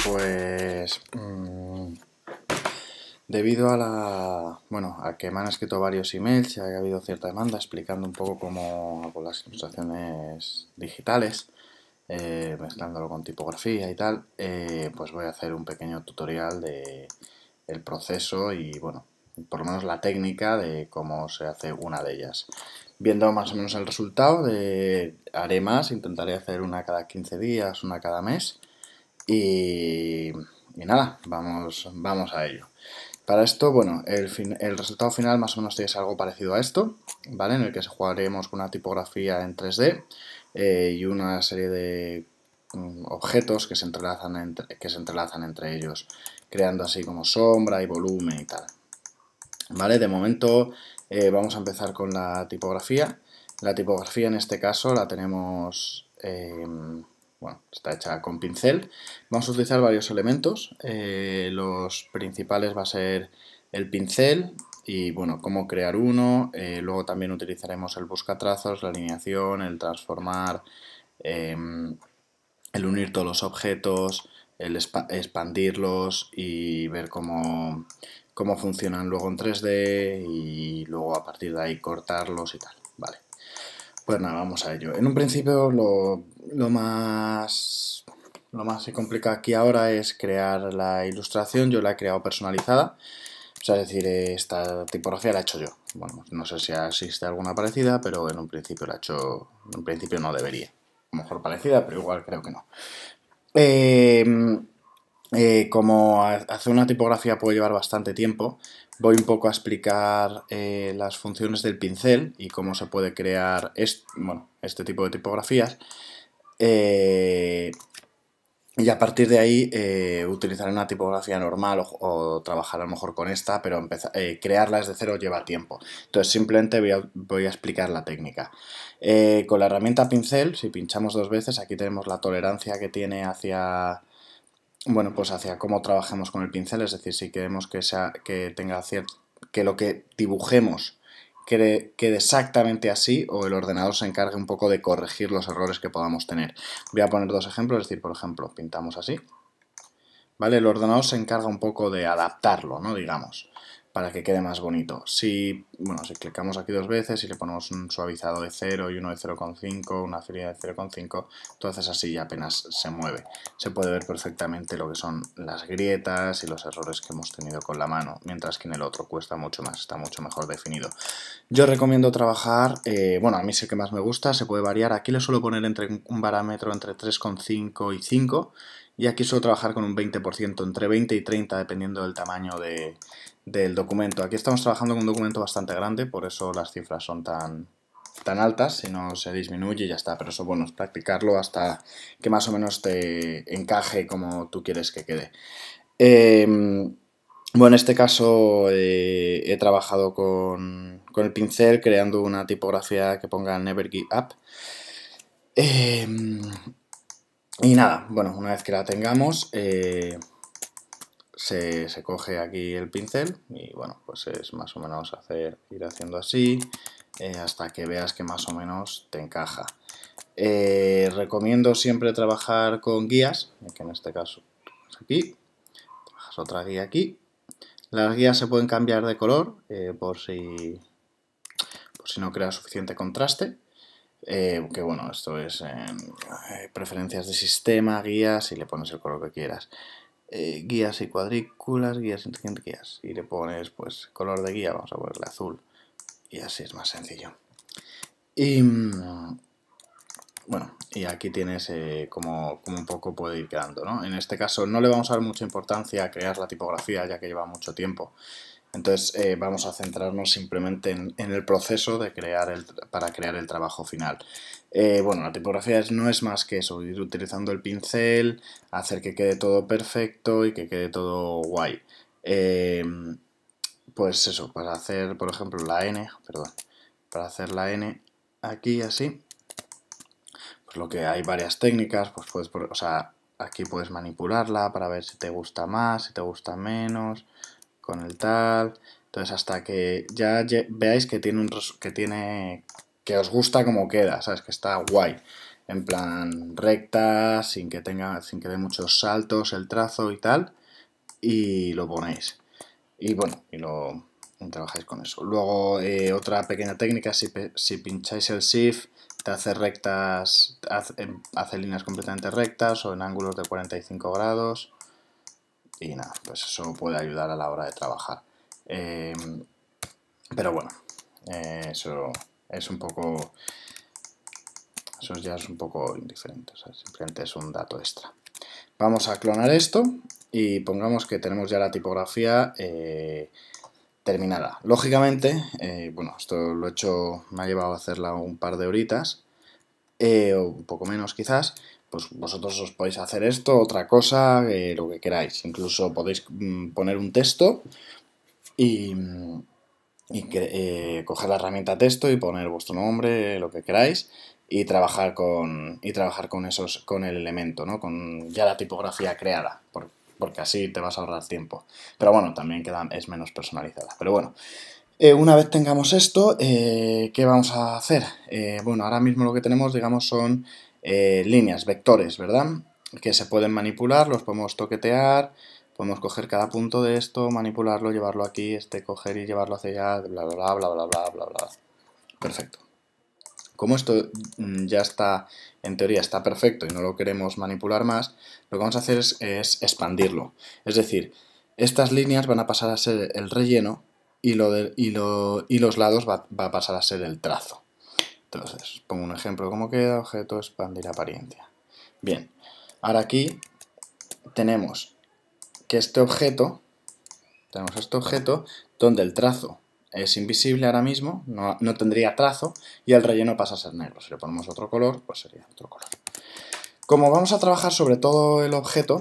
Pues debido a a que me han escrito varios emails y ha habido cierta demanda explicando un poco cómo hago las ilustraciones digitales, mezclándolo con tipografía y tal, pues voy a hacer un pequeño tutorial de el proceso y bueno, por lo menos la técnica de cómo se hace una de ellas. Viendo más o menos el resultado, haré más, intentaré hacer una cada 15 días, una cada mes y, y nada, vamos a ello. Para esto, bueno, el resultado final más o menos es algo parecido a esto, ¿vale? En el que jugaremos con una tipografía en 3D y una serie de objetos que que se entrelazan entre ellos, creando así como sombra y volumen y tal. ¿Vale? De momento vamos a empezar con la tipografía. La tipografía en este caso la tenemos, bueno, está hecha con pincel. Vamos a utilizar varios elementos. Los principales va a ser el pincel y, bueno, cómo crear uno. Luego también utilizaremos el buscatrazos, la alineación, el transformar, el unir todos los objetos, el expandirlos y ver cómo funcionan luego en 3D y luego a partir de ahí cortarlos y tal. Vale. Pues nada, vamos a ello. En un principio lo más que complica aquí ahora es crear la ilustración. Yo la he creado personalizada. O sea, es decir, esta tipografía la he hecho yo. Bueno, no sé si existe alguna parecida, pero en un principio la he hecho. En un principio no debería. A lo mejor parecida, pero igual creo que no. Eh, como hacer una tipografía puede llevar bastante tiempo, voy un poco a explicar las funciones del pincel y cómo se puede crear este tipo de tipografías. Y a partir de ahí utilizar una tipografía normal o trabajar a lo mejor con esta, pero crearla desde cero lleva tiempo. Entonces simplemente voy a explicar la técnica. Con la herramienta pincel, si pinchamos dos veces, aquí tenemos la tolerancia que tiene hacia, bueno, pues hacia cómo trabajemos con el pincel, es decir, si queremos que lo que dibujemos quede exactamente así o el ordenador se encargue un poco de corregir los errores que podamos tener. Voy a poner dos ejemplos, es decir, por ejemplo, pintamos así, ¿vale? El ordenador se encarga un poco de adaptarlo, ¿no? Digamos, para que quede más bonito. Si clicamos aquí dos veces y le ponemos un suavizado de 0 y uno de 0,5, una afinidad de 0,5, entonces así ya apenas se mueve. Se puede ver perfectamente lo que son las grietas y los errores que hemos tenido con la mano, mientras que en el otro cuesta mucho más, está mucho mejor definido. Yo recomiendo trabajar, bueno, a mí es el que más me gusta, se puede variar. Aquí le suelo poner un parámetro entre 3,5 y 5 y aquí suelo trabajar con un 20%, entre 20 y 30 dependiendo del tamaño del documento. Aquí estamos trabajando con un documento bastante grande, por eso las cifras son tan altas, si no se disminuye y ya está, pero eso bueno, es practicarlo hasta que más o menos te encaje como tú quieres que quede. Bueno, en este caso he trabajado con el pincel creando una tipografía que ponga Never Give Up. Y nada, bueno, una vez que la tengamos, se coge aquí el pincel y bueno, pues es más o menos ir haciendo así hasta que veas que más o menos te encaja. Recomiendo siempre trabajar con guías, que en este caso es aquí, trabajas otra guía aquí. Las guías se pueden cambiar de color por si no crea suficiente contraste. Que bueno, esto es preferencias de sistema, guías y le pones el color que quieras. Guías y cuadrículas, guías inteligentes, guías. Y le pones pues color de guía, vamos a ponerle azul. Y así es más sencillo. Y bueno, y aquí tienes como un poco puede ir quedando, ¿no? En este caso no le vamos a dar mucha importancia a crear la tipografía ya que lleva mucho tiempo. Entonces vamos a centrarnos simplemente en el proceso para crear el trabajo final. Bueno, la tipografía no es más que eso, ir utilizando el pincel, hacer que quede todo perfecto y que quede todo guay. Pues eso, para hacer, por ejemplo, para hacer la N aquí así, pues lo que hay varias técnicas, pues aquí puedes manipularla para ver si te gusta más, si te gusta menos, con el tal. Entonces hasta que ya veáis que os gusta como queda, ¿sabes? Que está guay. en plan recta, sin que dé muchos saltos el trazo y tal, y lo ponéis. Y bueno, y trabajáis con eso. Luego, otra pequeña técnica, si pincháis el Shift, te hace rectas, hace líneas completamente rectas o en ángulos de 45 grados. Y nada, pues eso puede ayudar a la hora de trabajar. Pero bueno, eso es un poco... Eso ya es un poco indiferente, o sea, simplemente es un dato extra. Vamos a clonar esto y pongamos que tenemos ya la tipografía terminada. Lógicamente, bueno, esto lo he hecho, me ha llevado a hacerla un par de horitas, o un poco menos quizás. Pues vosotros os podéis hacer esto, otra cosa, lo que queráis. Incluso podéis poner un texto y coger la herramienta texto y poner vuestro nombre, lo que queráis, y trabajar con con el elemento, ¿no? Con ya la tipografía creada, porque así te vas a ahorrar tiempo. Pero bueno, también es menos personalizada. Pero bueno, una vez tengamos esto, ¿qué vamos a hacer? Bueno, ahora mismo lo que tenemos, digamos, son líneas, vectores, ¿verdad? Que se pueden manipular, los podemos toquetear, podemos coger cada punto de esto, manipularlo, llevarlo aquí, coger y llevarlo hacia allá, bla, bla, bla, bla, bla, bla, bla, bla. Perfecto. Como esto ya está, en teoría está perfecto y no lo queremos manipular más, lo que vamos a hacer es expandirlo. Es decir, estas líneas van a pasar a ser el relleno y los lados va a pasar a ser el trazo. Entonces, pongo un ejemplo. ¿Cómo queda? Objeto, expandir apariencia. Bien, ahora aquí tenemos este objeto donde el trazo es invisible ahora mismo, no tendría trazo, y el relleno pasa a ser negro. Si le ponemos otro color, pues sería otro color. Como vamos a trabajar sobre todo el objeto,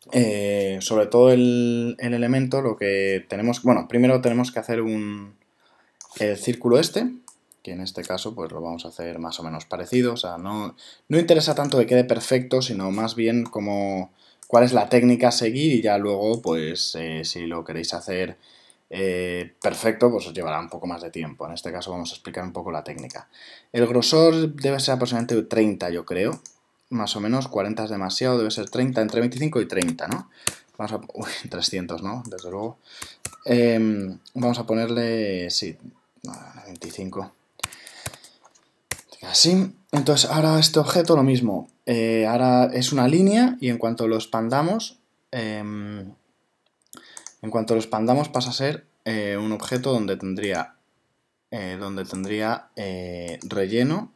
sobre todo el elemento, lo que tenemos... Bueno, primero tenemos que hacer el círculo que en este caso pues lo vamos a hacer más o menos parecido. O sea, no interesa tanto que quede perfecto, sino más bien cuál es la técnica a seguir, y ya luego, pues si lo queréis hacer perfecto, pues os llevará un poco más de tiempo. En este caso vamos a explicar un poco la técnica. El grosor debe ser aproximadamente 30, yo creo. Más o menos, 40 es demasiado, debe ser 30, entre 25 y 30, ¿no? Vamos a... Uy, 300, ¿no? Desde luego. Vamos a ponerle... Sí, 25. Así. Entonces, ahora este objeto lo mismo. Ahora es una línea y en cuanto lo expandamos... pasa a ser un objeto donde tendría relleno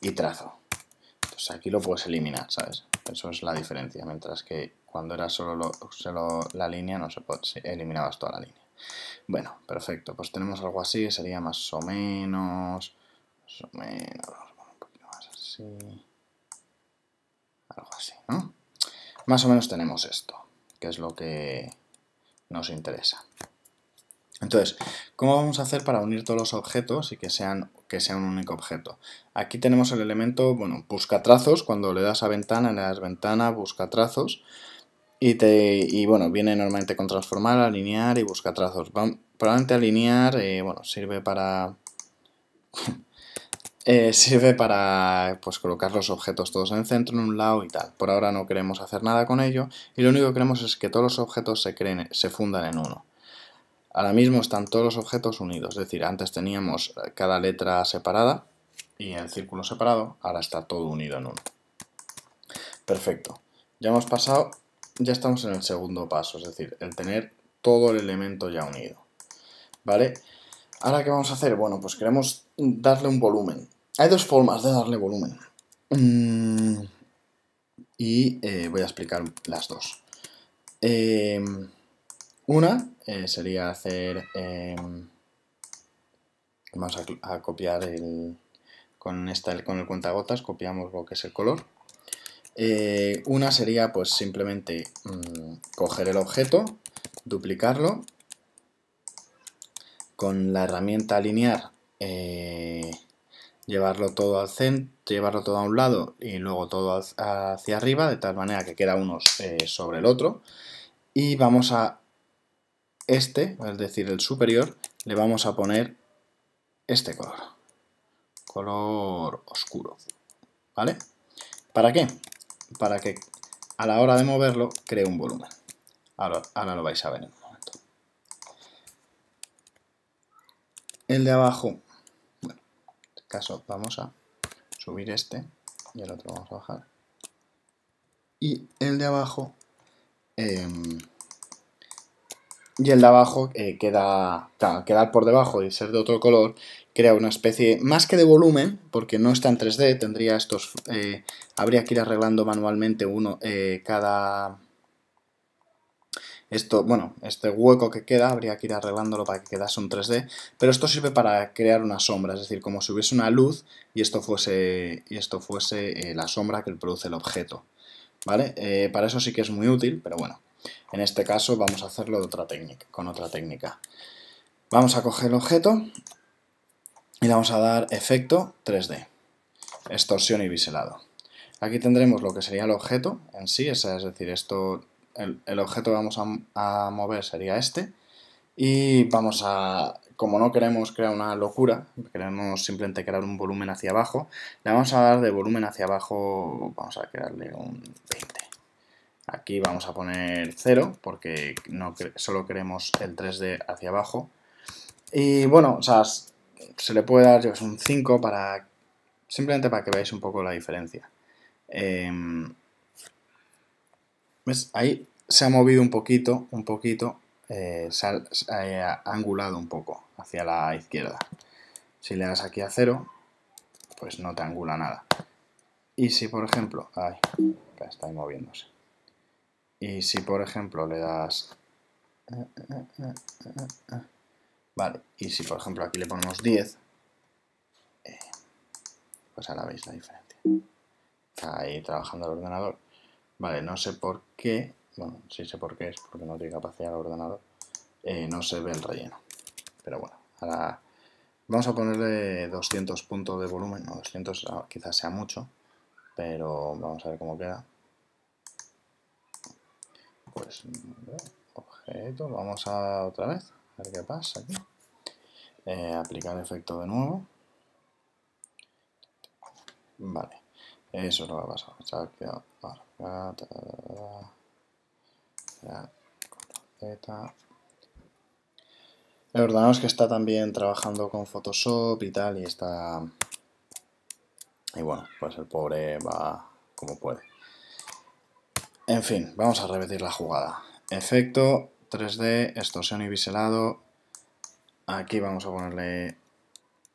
y trazo. Entonces aquí lo puedes eliminar, ¿sabes? Eso es la diferencia, mientras que cuando era solo la línea no se puede, eliminabas toda la línea. Bueno, perfecto, pues tenemos algo así, sería más o menos, un poquito más así, algo así, ¿no? Más o menos tenemos esto, que es lo que nos interesa. Entonces, ¿cómo vamos a hacer para unir todos los objetos y que sean un único objeto? Aquí tenemos el elemento, bueno, busca trazos. Cuando le das a ventana, le das ventana, busca trazos. Y bueno, viene normalmente con transformar, alinear y busca trazos. Probablemente alinear, bueno, sirve para... pues colocar los objetos todos en el centro, en un lado y tal. Por ahora no queremos hacer nada con ello, y lo único que queremos es que todos los objetos se fundan en uno. Ahora mismo están todos los objetos unidos, es decir, antes teníamos cada letra separada y el círculo separado, ahora está todo unido en uno. Perfecto. Ya estamos en el segundo paso, es decir, el tener todo el elemento ya unido. ¿Vale? Ahora, ¿qué vamos a hacer? Bueno, pues queremos darle un volumen. Hay dos formas de darle volumen. Y voy a explicar las dos. Una sería hacer... vamos a copiar con el cuentagotas, copiamos lo que es el color. Una sería pues simplemente coger el objeto, duplicarlo, con la herramienta alinear, llevarlo todo al centro, llevarlo todo a un lado y luego todo hacia arriba, de tal manera que queda uno sobre el otro. Y vamos a es decir, el superior, le vamos a poner este color oscuro, ¿vale? ¿Para qué? Para que a la hora de moverlo cree un volumen. Ahora lo vais a ver en un momento. El de abajo, bueno, en este caso vamos a subir este y el otro vamos a bajar. Y el de abajo, quedar por debajo y ser de otro color, crea una especie, más que de volumen, porque no está en 3D, tendría estos, habría que ir arreglando manualmente este hueco que queda, habría que ir arreglándolo para que quedase un 3D, pero esto sirve para crear una sombra, es decir, como si hubiese una luz y esto fuese la sombra que produce el objeto, ¿vale? Para eso sí que es muy útil, pero bueno, en este caso vamos a hacerlo con otra técnica. Vamos a coger el objeto y le vamos a dar efecto 3D, extorsión y biselado. Aquí tendremos lo que sería el objeto en sí, es decir, el objeto que vamos a mover sería este. Y como no queremos crear una locura, queremos simplemente crear un volumen hacia abajo, le vamos a dar de volumen hacia abajo, vamos a crearle un 20. Aquí vamos a poner 0, porque solo queremos el 3D hacia abajo. Y bueno, o sea, se le puede dar un 5 simplemente para que veáis un poco la diferencia. ¿Ves? Ahí se ha movido un poquito, se ha angulado un poco hacia la izquierda. Si le das aquí a 0, pues no te angula nada. Y si por ejemplo, que está ahí moviéndose. Y si por ejemplo le das, vale, y si por ejemplo aquí le ponemos 10, pues ahora veis la diferencia. Está ahí trabajando el ordenador. Vale, no sé por qué, bueno, sí sé por qué, es porque no tiene capacidad el ordenador. No se ve el relleno. Pero bueno, ahora vamos a ponerle 200 puntos de volumen. No, 200 quizás sea mucho, pero vamos a ver cómo queda. Pues objeto, vamos a otra vez, a ver qué pasa aquí. Aplicar efecto de nuevo. Vale, eso es lo que ha pasado. Se ha quedado. El ordenador es que está también trabajando con Photoshop y tal, y bueno, pues el pobre va como puede. En fin, vamos a repetir la jugada. Efecto 3D, extorsión y biselado. Aquí vamos a ponerle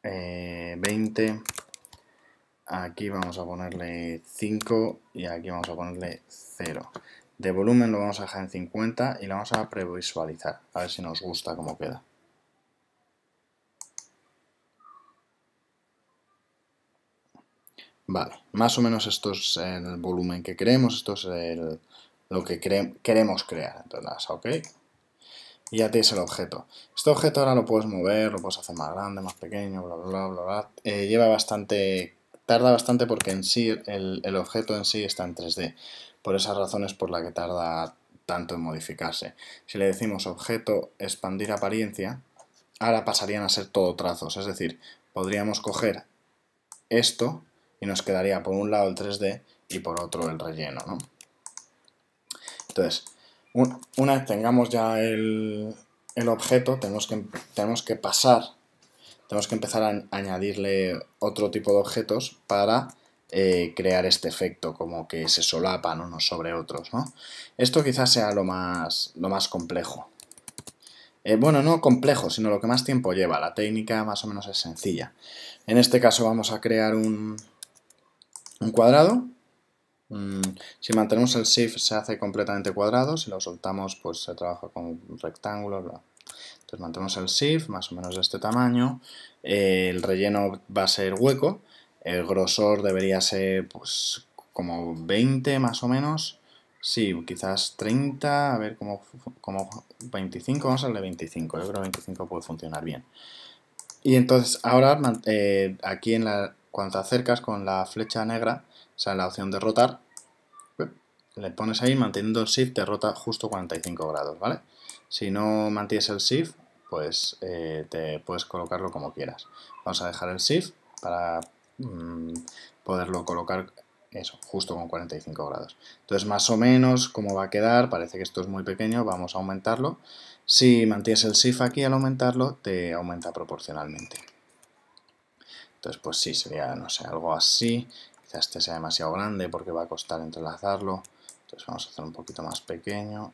20. Aquí vamos a ponerle 5 y aquí vamos a ponerle 0. De volumen lo vamos a dejar en 50 y lo vamos a previsualizar, a ver si nos gusta cómo queda. Vale, más o menos esto es el volumen que queremos, esto es lo que queremos crear. Entonces, ok. Y ya tienes el objeto. Este objeto ahora lo puedes mover, lo puedes hacer más grande, más pequeño, bla, bla, bla, bla. Tarda bastante porque en sí el objeto en sí está en 3D. Por esas razones por las que tarda tanto en modificarse. Si le decimos objeto expandir apariencia, ahora pasarían a ser todo trazos. Es decir, podríamos coger esto y nos quedaría por un lado el 3D y por otro el relleno, ¿no? Entonces, una vez tengamos ya el objeto, tenemos que empezar a añadirle otro tipo de objetos para crear este efecto, como que se solapan unos sobre otros, ¿no? Esto quizás sea lo más complejo. Bueno, no complejo, sino lo que más tiempo lleva. La técnica más o menos es sencilla. En este caso vamos a crear un cuadrado. Si mantenemos el Shift se hace completamente cuadrado, si lo soltamos pues se trabaja con rectángulos, bla. Entonces mantenemos el Shift más o menos de este tamaño, el relleno va a ser hueco, el grosor debería ser pues como 20 más o menos, sí, quizás 30, a ver como 25, vamos a darle 25, yo creo que 25 puede funcionar bien. Y entonces ahora aquí cuando te acercas con la flecha negra, sale la opción de rotar, le pones ahí, manteniendo el Shift te rota justo 45 grados, ¿vale? Si no mantienes el Shift, pues te puedes colocarlo como quieras. Vamos a dejar el Shift para poderlo colocar eso, justo con 45 grados. Entonces, más o menos, ¿cómo va a quedar? Parece que esto es muy pequeño, vamos a aumentarlo. Si mantienes el shift aquí al aumentarlo, te aumenta proporcionalmente. Entonces, pues sí, sería, no sé, algo así. Quizás este sea demasiado grande porque va a costar entrelazarlo. Entonces vamos a hacer un poquito más pequeño.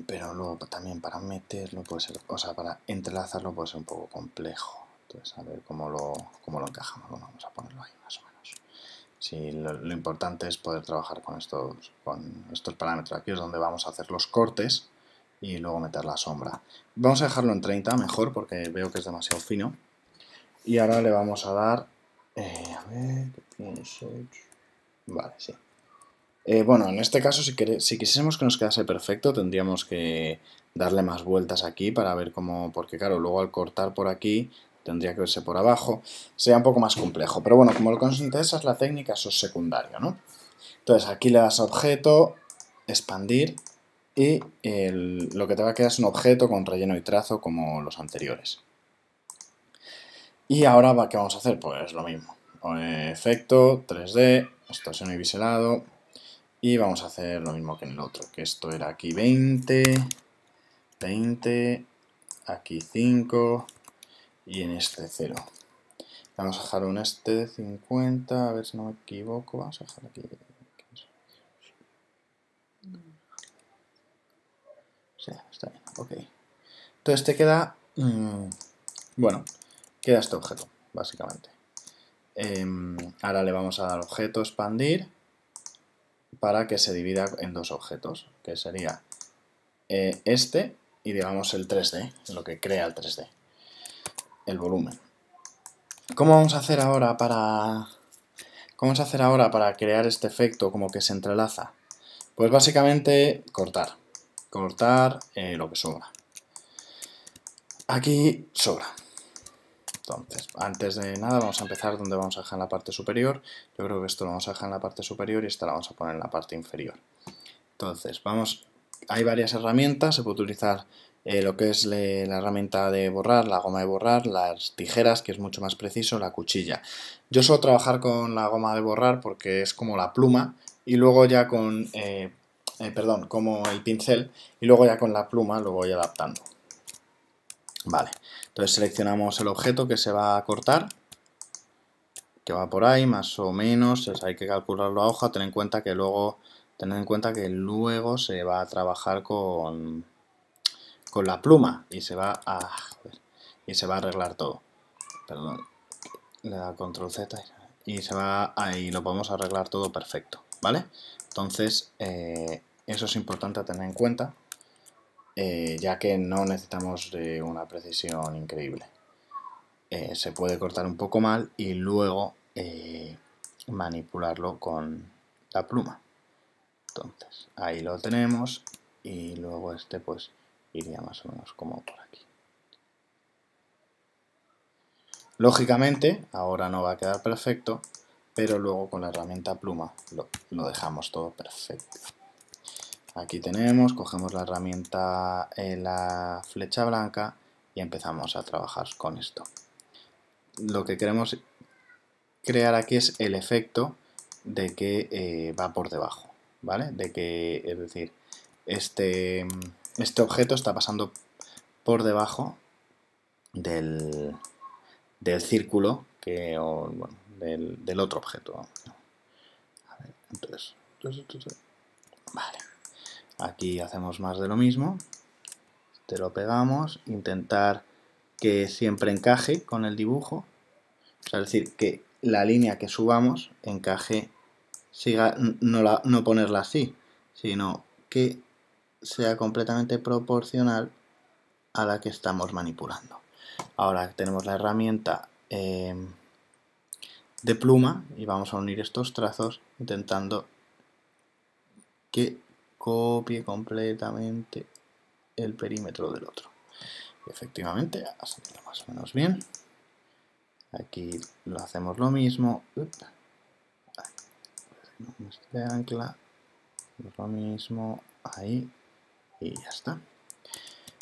Pero luego también para meterlo puede ser, o sea, para entrelazarlo puede ser un poco complejo. Entonces, a ver cómo lo encajamos. Bueno, vamos a ponerlo ahí más o menos. Sí, lo importante es poder trabajar con estos parámetros. Aquí es donde vamos a hacer los cortes y luego meter la sombra. Vamos a dejarlo en 30 mejor porque veo que es demasiado fino. Y ahora le vamos a dar... a ver, vale, sí. Bueno, en este caso, si quisiésemos que nos quedase perfecto, tendríamos que darle más vueltas aquí para ver cómo... Porque claro, luego al cortar por aquí tendría que verse por abajo. Sería un poco más complejo. Pero bueno, como lo que nos interesa es la técnica, eso es secundario, ¿no? Entonces aquí le das a objeto, expandir y lo que te va a quedar es un objeto con relleno y trazo como los anteriores. Y ahora, ¿qué vamos a hacer? Pues lo mismo. Efecto, 3D, extorsión y biselado. Y vamos a hacer lo mismo que en el otro, que esto era aquí 20, 20, aquí 5 y en este 0. Vamos a dejar un este de 50, a ver si no me equivoco. Vamos a dejar aquí. Sí, está bien, ok. Entonces te queda, bueno, queda este objeto, básicamente. Ahora le vamos a dar objeto expandir para que se divida en dos objetos, que sería este y digamos el 3D, lo que crea el 3D, el volumen. ¿Cómo vamos a hacer ahora para crear este efecto como que se entrelaza? Pues básicamente cortar lo que sobra. Aquí sobra. Entonces, antes de nada vamos a empezar donde vamos a dejar en la parte superior. Yo creo que esto lo vamos a dejar en la parte superior y esta la vamos a poner en la parte inferior. Entonces, hay varias herramientas, se puede utilizar lo que es la herramienta de borrar, la goma de borrar, las tijeras, que es mucho más preciso, la cuchilla. Yo suelo trabajar con la goma de borrar porque es como la pluma y luego ya como el pincel y luego ya con la pluma lo voy adaptando. Vale, entonces seleccionamos el objeto que se va a cortar, que va por ahí más o menos, hay que calcularlo a hoja, tened en cuenta que luego se va a trabajar con la pluma y se va a arreglar todo. Perdón, le da control Z y ahí lo podemos arreglar todo perfecto, ¿vale? Entonces, eso es importante a tener en cuenta, ya que no necesitamos de una precisión increíble. Se puede cortar un poco mal y luego manipularlo con la pluma. Entonces, ahí lo tenemos y luego este pues iría más o menos como por aquí. Lógicamente, ahora no va a quedar perfecto, pero luego con la herramienta pluma lo dejamos todo perfecto. Aquí cogemos la herramienta, la flecha blanca y empezamos a trabajar con esto. Lo que queremos crear aquí es el efecto de que va por debajo, ¿vale? Es decir, este objeto está pasando por debajo del círculo del otro objeto. A ver, entonces, vale. Aquí hacemos más de lo mismo. Te lo pegamos, intentar que siempre encaje con el dibujo. O sea, es decir, que la línea que subamos encaje, no ponerla así, sino que sea completamente proporcional a la que estamos manipulando. Ahora tenemos la herramienta de pluma y vamos a unir estos trazos intentando que copie completamente el perímetro del otro. Y efectivamente, ha salido más o menos bien. Aquí lo hacemos lo mismo. Este ancla, lo mismo ahí y ya está.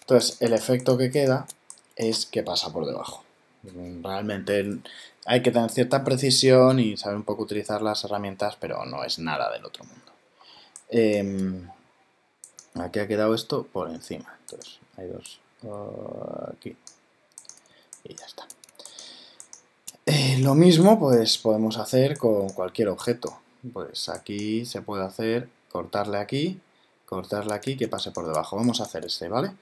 Entonces, el efecto que queda es qué pasa por debajo. Realmente hay que tener cierta precisión y saber un poco utilizar las herramientas, pero no es nada del otro mundo. Aquí ha quedado esto por encima. Entonces, hay dos aquí. Y ya está. Lo mismo pues podemos hacer con cualquier objeto. Pues aquí se puede hacer cortarle aquí, que pase por debajo. Vamos a hacer este, ¿vale?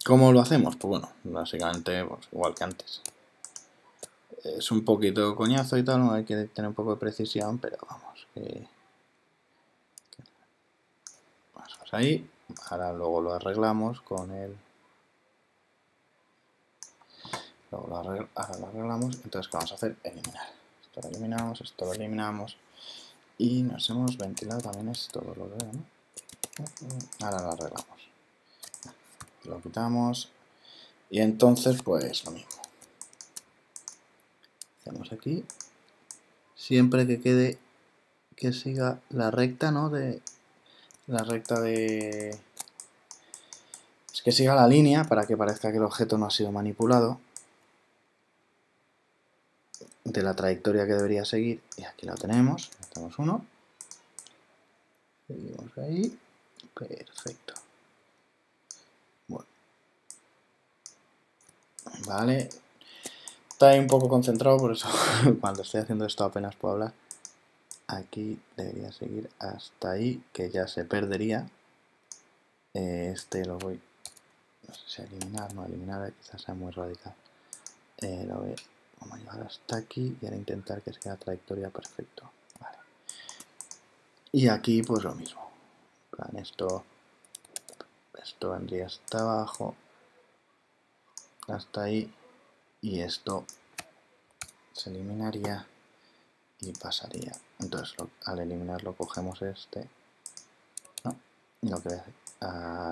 ¿Cómo lo hacemos? Pues bueno, básicamente pues, igual que antes. Es un poquito coñazo y tal, ¿no? Hay que tener un poco de precisión, pero vamos, vamos ahí. Ahora luego lo arreglamos con el... ahora lo arreglamos, entonces ¿qué vamos a hacer? Eliminar. Esto lo eliminamos y nos hemos ventilado también esto, lo veo, ¿no? Ahora lo arreglamos. Lo quitamos y entonces pues lo mismo. Hacemos aquí, siempre que quede, que siga la recta, ¿no? La recta de... Es que siga la línea para que parezca que el objeto no ha sido manipulado de la trayectoria que debería seguir. Y aquí lo tenemos uno. Seguimos ahí. Perfecto. Bueno. Vale. Está ahí un poco concentrado, por eso cuando estoy haciendo esto apenas puedo hablar. Aquí debería seguir hasta ahí, que ya se perdería. Este lo voy... No sé si eliminar, no eliminar, quizás sea muy radical. Vamos a llevar hasta aquí y ahora intentar que sea la trayectoria perfecto. Vale. Y aquí pues lo mismo. Esto vendría hasta abajo, hasta ahí, y esto se eliminaría y pasaría. Entonces al eliminarlo cogemos este, ¿no? Y lo que voy a hacer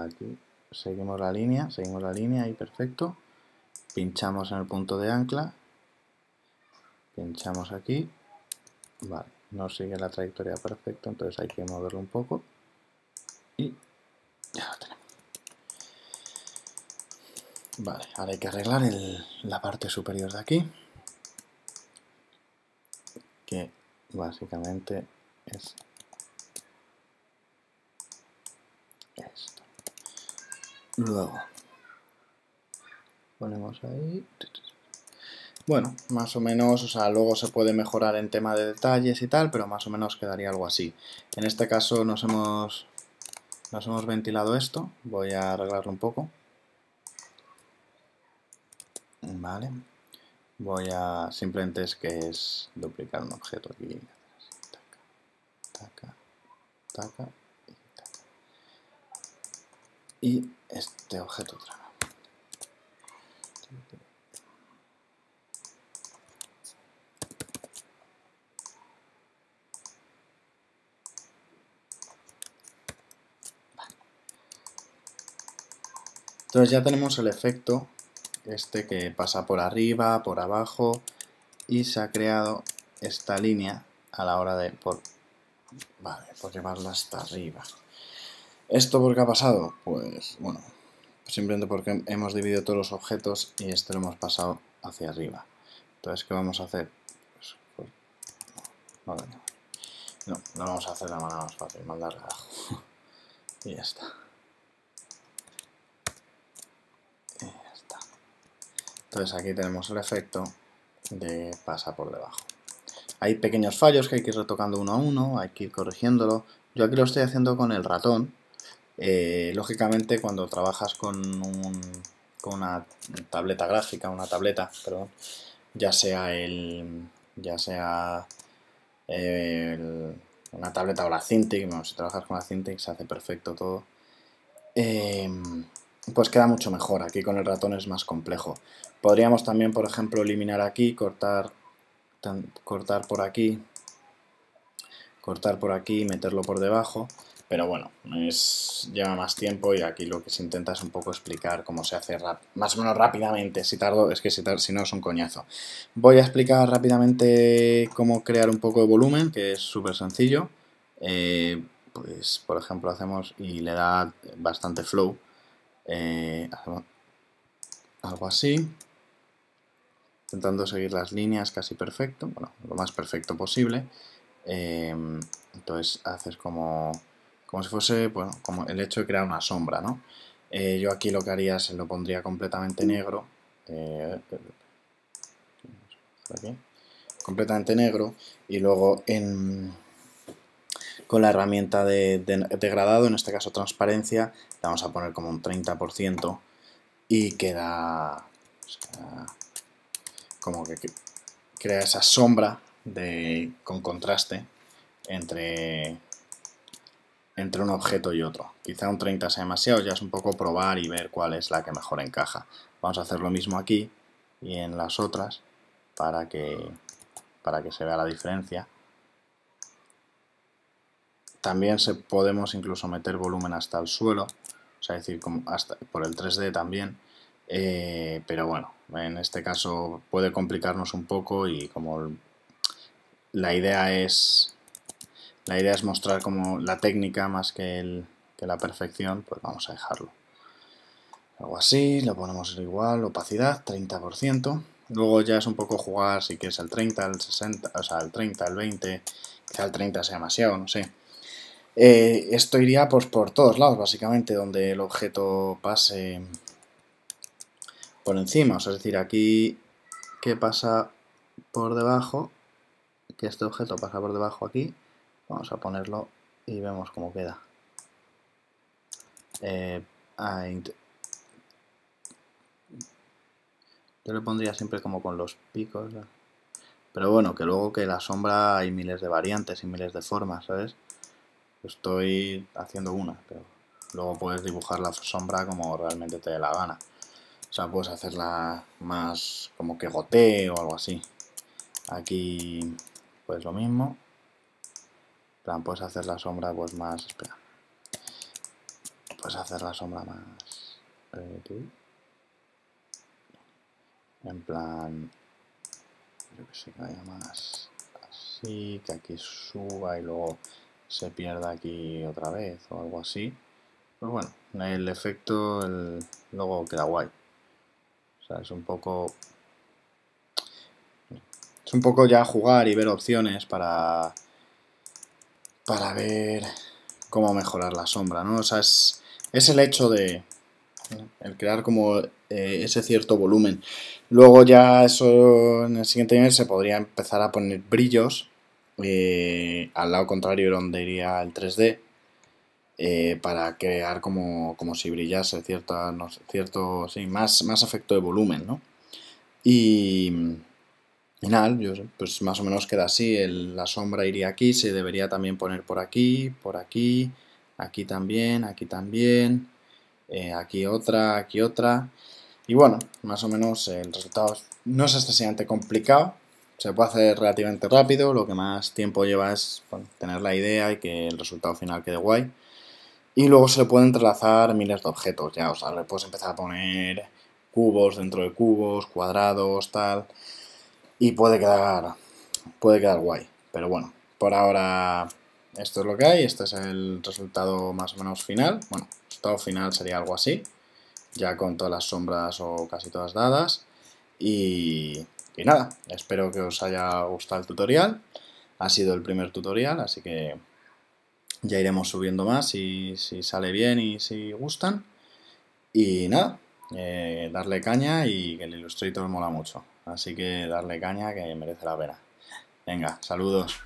aquí, seguimos la línea y perfecto. Pinchamos en el punto de ancla, pinchamos aquí, vale, no sigue la trayectoria perfecta, entonces hay que moverlo un poco y ya lo tenemos. Vale, ahora hay que arreglar la parte superior de aquí, que básicamente es esto. Luego ponemos ahí. Bueno, más o menos, o sea, luego se puede mejorar en tema de detalles y tal, pero más o menos quedaría algo así. En este caso nos hemos ventilado esto, voy a arreglarlo un poco. Vale, voy a, simplemente es duplicar un objeto aquí. Taca, taca, taca y taca. Y este objeto otra vez. Entonces ya tenemos el efecto este que pasa por arriba, por abajo y se ha creado esta línea a la hora de por llevarla hasta arriba. ¿Esto por qué ha pasado? Pues bueno, simplemente porque hemos dividido todos los objetos y este lo hemos pasado hacia arriba. Entonces, ¿qué vamos a hacer? Pues, no lo vamos a hacer de la manera más fácil, mandarle abajo. Y ya está. Entonces aquí tenemos el efecto de pasa por debajo. Hay pequeños fallos que hay que ir retocando uno a uno, hay que ir corrigiéndolo. Yo aquí lo estoy haciendo con el ratón. Lógicamente cuando trabajas con una tableta gráfica, perdón, ya sea una tableta o la Cintiq, bueno, si trabajas con la Cintiq se hace perfecto todo. Pues queda mucho mejor. Aquí con el ratón es más complejo. Podríamos también, por ejemplo, eliminar aquí, cortar por aquí, y meterlo por debajo. Pero bueno, lleva más tiempo y aquí lo que se intenta es un poco explicar cómo se hace más o menos rápidamente. Si tardo, es que si no es un coñazo. Voy a explicar rápidamente cómo crear un poco de volumen, que es súper sencillo. Pues por ejemplo hacemos y le da bastante flow. Hacemos algo así, intentando seguir las líneas casi perfecto, bueno, lo más perfecto posible. Entonces haces como si fuese, bueno, como el hecho de crear una sombra, ¿no? Yo aquí lo que haría se lo pondría completamente negro, aquí, completamente negro, y luego con la herramienta de degradado, en este caso transparencia, le vamos a poner como un 30% y queda como que crea esa sombra con contraste entre un objeto y otro. Quizá un 30 sea demasiado, ya es un poco probar y ver cuál es la que mejor encaja. Vamos a hacer lo mismo aquí y en las otras para que se vea la diferencia. También podemos incluso meter volumen hasta el suelo, o sea, decir, como hasta por el 3D también. Pero bueno, en este caso puede complicarnos un poco y como la idea es mostrar como la técnica más que la perfección, pues vamos a dejarlo. Algo así, lo ponemos igual, opacidad, 30%. Luego ya es un poco jugar si quieres el 30, el 60, o sea, el 30, el 20, quizá el 30 sea demasiado, no sé. Esto iría pues por todos lados, básicamente, donde el objeto pase por encima. O sea, es decir, aquí que pasa por debajo, que este objeto pasa por debajo aquí. Vamos a ponerlo y vemos cómo queda. Yo le pondría siempre como con los picos. Pero bueno, que luego que la sombra hay miles de variantes y miles de formas, ¿sabes? Estoy haciendo una, pero luego puedes dibujar la sombra como realmente te dé la gana. O sea, puedes hacerla más como que gotee o algo así. Aquí, pues lo mismo. En plan, puedes hacer la sombra pues más... Espera. Puedes hacer la sombra más... en plan... Yo que sé, que vaya más así, que aquí suba y luego se pierda aquí otra vez o algo así. Pues bueno, el efecto luego queda guay. O sea, es un poco ya jugar y ver opciones para ver cómo mejorar la sombra, ¿no? O sea, es el hecho de el crear como ese cierto volumen. Luego ya eso en el siguiente nivel se podría empezar a poner brillos al lado contrario donde iría el 3D para crear como si brillase cierto sí, más efecto de volumen, ¿no? Y nada, pues más o menos queda así, la sombra iría aquí, se debería también poner por aquí, aquí también, aquí otra, y bueno, más o menos el resultado no es excesivamente complicado, se puede hacer relativamente rápido, lo que más tiempo lleva es tener la idea y que el resultado final quede guay. Y luego se le pueden entrelazar miles de objetos, ya, o sea, le puedes empezar a poner cubos dentro de cubos, cuadrados, tal, y puede quedar guay. Pero bueno, por ahora esto es lo que hay, este es el resultado más o menos final. Bueno, el resultado final sería algo así, ya con todas las sombras o casi todas dadas. Y nada, espero que os haya gustado el tutorial. Ha sido el primer tutorial, así que ya iremos subiendo más si sale bien y si gustan. Y nada, darle caña y que el Illustrator mola mucho. Así que darle caña que merece la pena. Venga, saludos.